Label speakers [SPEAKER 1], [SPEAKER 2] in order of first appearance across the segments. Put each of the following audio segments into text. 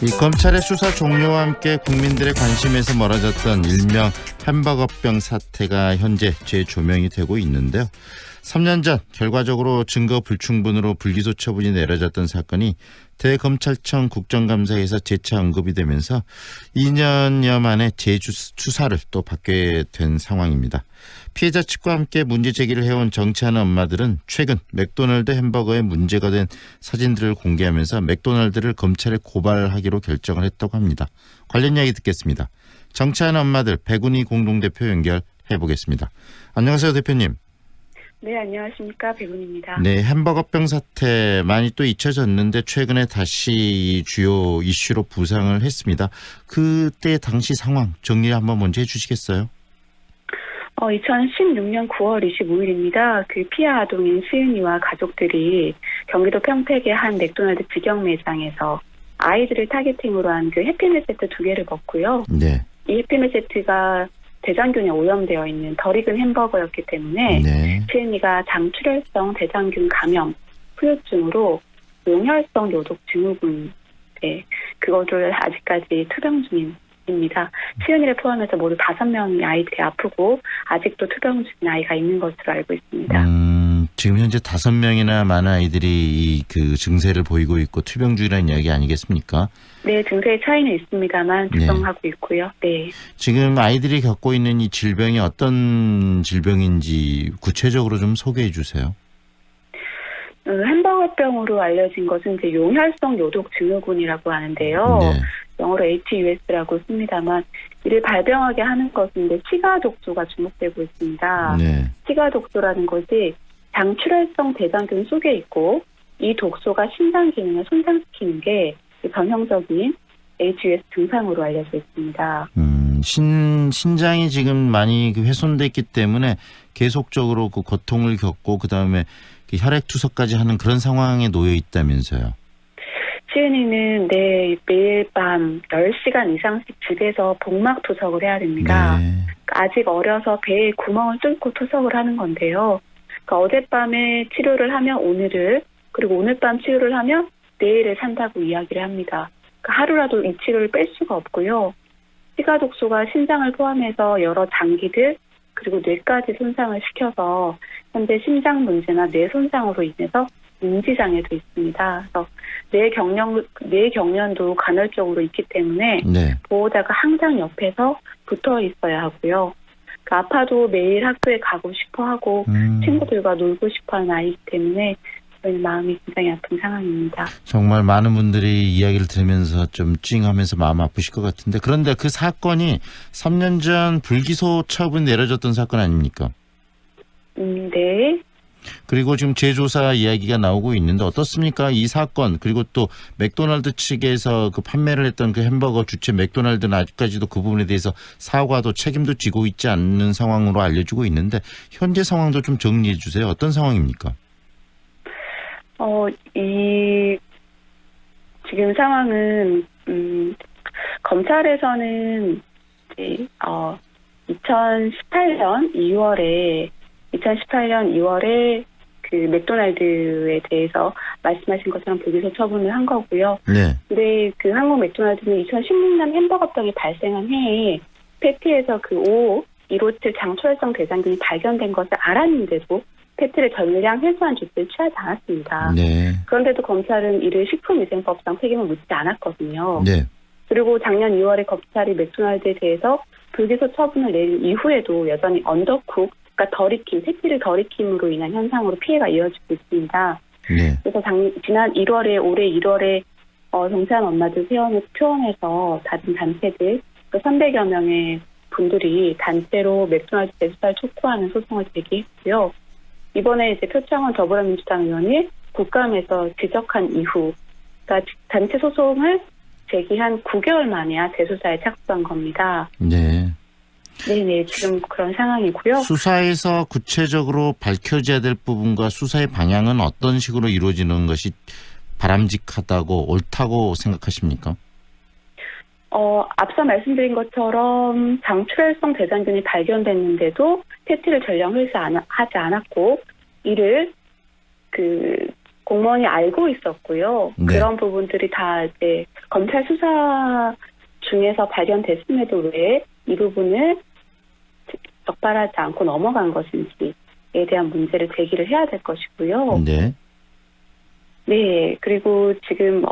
[SPEAKER 1] 이 검찰의 수사 종료와 함께 국민들의 관심에서 멀어졌던 일명 햄버거병 사태가 현재 재조명이 되고 있는데요. 3년 전 결과적으로 증거 불충분으로 불기소 처분이 내려졌던 사건이 대검찰청 국정감사에서 재차 언급이 되면서 2년여 만에 재수사를 또 받게 된 상황입니다. 피해자 측과 함께 문제 제기를 해온 정치하는 엄마들은 최근 맥도날드 햄버거에 문제가 된 사진들을 공개하면서 맥도날드를 검찰에 고발하기로 결정을 했다고 합니다. 관련 이야기 듣겠습니다. 정치하는 엄마들 백운희 공동대표 연결해 보겠습니다. 안녕하세요, 대표님.
[SPEAKER 2] 네, 안녕하십니까. 백운입니다.
[SPEAKER 1] 네, 햄버거병 사태 많이 또 잊혀졌는데 최근에 다시 주요 이슈로 부상을 했습니다. 그때 당시 상황 정리 한번 먼저 해주시겠어요?
[SPEAKER 2] 2016년 9월 25일입니다. 그 피해 아동인 수윤이와 가족들이 경기도 평택의 한 맥도날드 직영 매장에서 아이들을 타겟팅으로 한 그 해피밀 세트 2개를 먹고요.
[SPEAKER 1] 네.
[SPEAKER 2] 이 해피밀 세트가 대장균에 오염되어 있는 덜 익은 햄버거였기 때문에
[SPEAKER 1] 네.
[SPEAKER 2] 수윤이가 장출혈성 대장균 감염 후유증으로 용혈성 요독 증후군, 그거를 아직까지 투병 중입니다. 수윤이를 포함해서 모두 5명의 아이들이 아프고 아직도 투병 중인 아이가 있는 것으로 알고 있습니다.
[SPEAKER 1] 지금 현재 5명이나 많은 아이들이 그 증세를 보이고 있고 투병 중이라는 이야기 아니겠습니까?
[SPEAKER 2] 네, 증세의 차이는 있습니다만 투병하고 있고요. 네.
[SPEAKER 1] 지금 아이들이 겪고 있는 이 질병이 어떤 질병인지 구체적으로 좀 소개해 주세요.
[SPEAKER 2] 햄버거병으로 알려진 것은 이제 용혈성 요독 증후군이라고 하는데요.
[SPEAKER 1] 네.
[SPEAKER 2] 영어로 HUS라고 씁니다만 이를 발병하게 하는 것은 이제 치가 독소가 주목되고 있습니다.
[SPEAKER 1] 네.
[SPEAKER 2] 치가 독소라는 것이 장출혈성 대장균 속에 있고 이 독소가 신장 기능을 손상시키는 게 전형적인 HUS 증상으로 알려져 있습니다.
[SPEAKER 1] 신장이 지금 많이 훼손됐기 때문에 계속적으로 그 고통을 겪고 그다음에 혈액 투석까지 하는 그런 상황에 놓여 있다면서요.
[SPEAKER 2] 시은이는 매일 밤 10시간 이상씩 집에서 복막 투석을 해야 됩니다.
[SPEAKER 1] 네.
[SPEAKER 2] 아직 어려서 배에 구멍을 뚫고 투석을 하는 건데요. 그러니까 어젯밤에 치료를 하면 오늘을, 그리고 오늘 밤 치료를 하면 내일을 산다고 이야기를 합니다. 그러니까 하루라도 이 치료를 뺄 수가 없고요. 치가 독소가 신장을 포함해서 여러 장기들 그리고 뇌까지 손상을 시켜서 현재 심장 문제나 뇌 손상으로 인해서 인지장애도 있습니다. 그래서 뇌 경련도 간헐적으로 있기 때문에
[SPEAKER 1] 네.
[SPEAKER 2] 보호자가 항상 옆에서 붙어 있어야 하고요. 그러니까 아파도 매일 학교에 가고 싶어 하고 친구들과 놀고 싶어 하는 아이기 때문에 저희는 마음이 굉장히 아픈 상황입니다.
[SPEAKER 1] 정말 많은 분들이 이야기를 들으면서 좀 찡하면서 마음 아프실 것 같은데, 그런데 그 사건이 3년 전 불기소 처분 내려졌던 사건 아닙니까?
[SPEAKER 2] 네.
[SPEAKER 1] 그리고 지금 재조사 이야기가 나오고 있는데 어떻습니까? 이 사건, 그리고 또 맥도날드 측에서 그 판매를 했던 그 햄버거 주체 맥도날드는 아직까지도 그 부분에 대해서 사과도 책임도 지고 있지 않는 상황으로 알려지고 있는데 현재 상황도 좀 정리해 주세요. 어떤 상황입니까?
[SPEAKER 2] 지금 상황은 검찰에서는 이제 2018년 2월에 그 맥도날드에 대해서 말씀하신 것처럼 불기소 처분을 한 거고요.
[SPEAKER 1] 네.
[SPEAKER 2] 근데 그 한국 맥도날드는 2016년 햄버거병이 발생한 해에 패티에서 그 O157 장초혈성 대장균이 발견된 것을 알았는데도 패티를 전량 회수한 조치를 취하지 않았습니다.
[SPEAKER 1] 네.
[SPEAKER 2] 그런데도 검찰은 이를 식품위생법상 책임을 묻지 않았거든요.
[SPEAKER 1] 네.
[SPEAKER 2] 그리고 작년 2월에 검찰이 맥도날드에 대해서 불기소 처분을 내린 이후에도 여전히 언더쿡, 그러니까 덜 익힘, 패티를 덜 익힘으로 인한 현상으로 피해가 이어지고 있습니다.
[SPEAKER 1] 네.
[SPEAKER 2] 그래서 지난 1월에 올해 1월에 정치한 엄마들 회원을 표현해서 다른 단체들 300여 명의 분들이 단체로 맥도날드 재수사를 촉구하는 소송을 제기했고요. 이번에 이제 표창원 더불어민주당 의원이 국감에서 지적한 이후, 그러니까 단체 소송을 제기한 9개월 만에야 재수사에 착수한 겁니다.
[SPEAKER 1] 네.
[SPEAKER 2] 네네, 지금 그런 상황이고요.
[SPEAKER 1] 수사에서 구체적으로 밝혀져야 될 부분과 수사의 방향은 어떤 식으로 이루어지는 것이 바람직하다고 옳다고 생각하십니까?
[SPEAKER 2] 앞서 말씀드린 것처럼 장출혈성 대장균이 발견됐는데도 패티를 전량 회수하지 않았고 이를 공무원이 알고 있었고요.
[SPEAKER 1] 네.
[SPEAKER 2] 그런 부분들이 다 이제 검찰 수사 중에서 발견됐음에도 왜 이 부분을 적발하지 않고 넘어간 것인지에 대한 문제를 제기를 해야 될 것이고요.
[SPEAKER 1] 네.
[SPEAKER 2] 네, 그리고 지금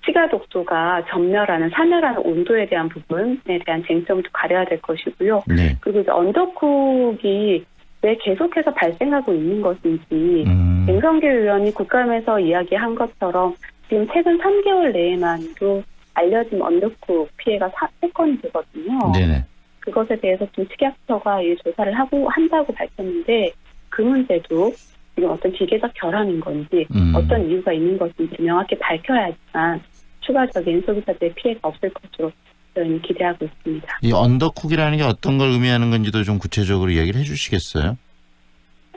[SPEAKER 2] 시가 독소가 사멸하는 온도에 대한 부분에 대한 쟁점도 가려야 될 것이고요.
[SPEAKER 1] 네.
[SPEAKER 2] 그리고 이제 언더쿡이 왜 계속해서 발생하고 있는 것인지 김성길 의원이 국감에서 이야기한 것처럼 지금 최근 3개월 내에만도 알려진 언더쿡 피해가 3건이 되거든요.
[SPEAKER 1] 네네.
[SPEAKER 2] 그것에 대해서 좀 식약처가 이 조사를 한다고 밝혔는데 그 문제도 지금 어떤 기계적 결함인 건지 어떤 이유가 있는 것인지 명확히 밝혀야지만 추가적인 소비자들의 피해가 없을 것으로 저희는 기대하고 있습니다.
[SPEAKER 1] 이 언더쿡이라는 게 어떤 걸 의미하는 건지도 좀 구체적으로 이야기를 해주시겠어요?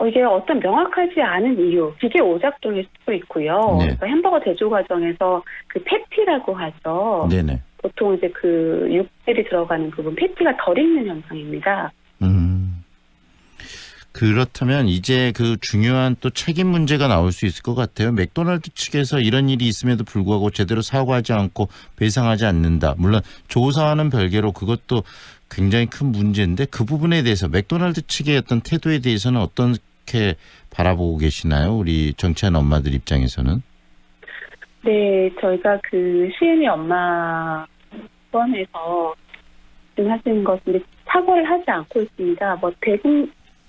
[SPEAKER 2] 이게 어떤 명확하지 않은 이유, 기계 오작동일 수도 있고요.
[SPEAKER 1] 네.
[SPEAKER 2] 그러니까 햄버거 제조 과정에서 그 패티라고 하죠.
[SPEAKER 1] 네네.
[SPEAKER 2] 보통 이제 그 육질이 들어가는 부분, 패티가 덜 익는 현상입니다.
[SPEAKER 1] 그렇다면 이제 그 중요한 또 책임 문제가 나올 수 있을 것 같아요. 맥도날드 측에서 이런 일이 있음에도 불구하고 제대로 사과하지 않고 배상하지 않는다. 물론 조사와는 별개로 그것도 굉장히 큰 문제인데 그 부분에 대해서 맥도날드 측의 어떤 태도에 대해서는 어떻게 바라보고 계시나요? 우리 정치하는 엄마들 입장에서는.
[SPEAKER 2] 네, 저희가 그 시은이 엄마 포함해서 지금 하시는 것인데 사과를 하지 않고 있습니다.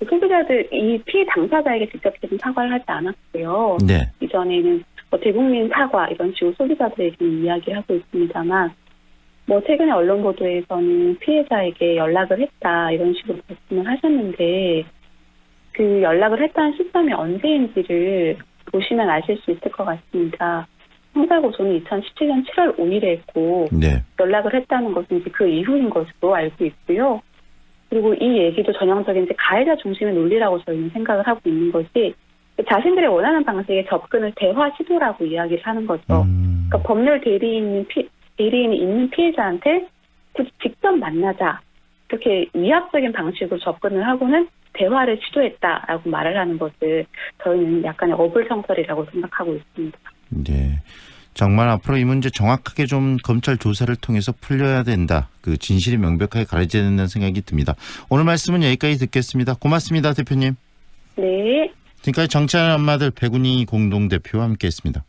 [SPEAKER 2] 소비자들, 이 피해 당사자에게 직접적인 사과를 하지 않았고요.
[SPEAKER 1] 네.
[SPEAKER 2] 이전에는 대국민 사과 이런 식으로 소비자들에게 이야기를 하고 있습니다만 최근에 언론 보도에서는 피해자에게 연락을 했다 이런 식으로 말씀을 하셨는데 그 연락을 했다는 시점이 언제인지를 보시면 아실 수 있을 것 같습니다. 형사고소는 2017년 7월 5일에 했고
[SPEAKER 1] 네.
[SPEAKER 2] 연락을 했다는 것은 이제 그 이후인 것으로 알고 있고요. 그리고 이 얘기도 전형적인 이제 가해자 중심의 논리라고 저희는 생각을 하고 있는 것이 자신들의 원하는 방식의 접근을 대화 시도라고 이야기를 하는 거죠. 그러니까 법률 대리인이 있는 피해자한테 굳이 직접 만나자 이렇게 위압적인 방식으로 접근을 하고는 대화를 시도했다라고 말을 하는 것을 저희는 약간의 어불성설이라고 생각하고 있습니다.
[SPEAKER 1] 네. 정말 앞으로 이 문제 정확하게 좀 검찰 조사를 통해서 풀려야 된다. 그 진실이 명백하게 가려져야 된다는 생각이 듭니다. 오늘 말씀은 여기까지 듣겠습니다. 고맙습니다, 대표님.
[SPEAKER 2] 네.
[SPEAKER 1] 지금까지 정치하는 엄마들 백운희 공동대표와 함께했습니다.